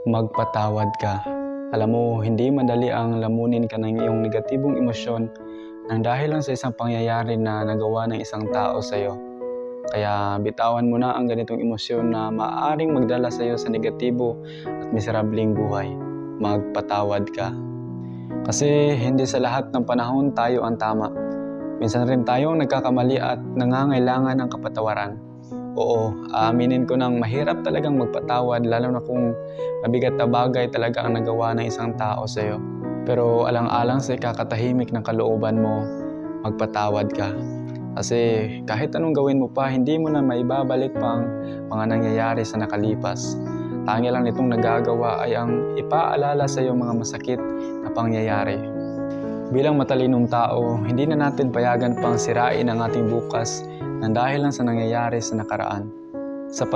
Magpatawad ka. Alam mo, hindi madali ang lamunin ka ng iyong negatibong emosyon nang dahil lang sa isang pangyayari na nagawa ng isang tao sa iyo. Kaya bitawan mo na ang ganitong emosyon na maaaring magdala sa iyo sa negatibo at miserableng buhay. Magpatawad ka. Kasi hindi sa lahat ng panahon tayo ang tama. Minsan rin tayong nagkakamali at nangangailangan ng kapatawaran. Oo, aaminin ko nang mahirap talagang magpatawad lalo na kung mabigat na bagay talaga ang nagawa ng isang tao sa iyo. Pero alang-alang sa ikakatahimik ng kalooban mo, magpatawad ka. Kasi kahit anong gawin mo pa, hindi mo na maibabalik pa ang mga nangyayari sa nakalipas. Tangi lang nitong nagagawa ay ang ipaalala sa iyo mga masakit na pangyayari. Bilang matalinong tao, hindi na natin payagan pang sirain ang ating bukas nang dahil lang sa nangyayari sa nakaraan. Sapat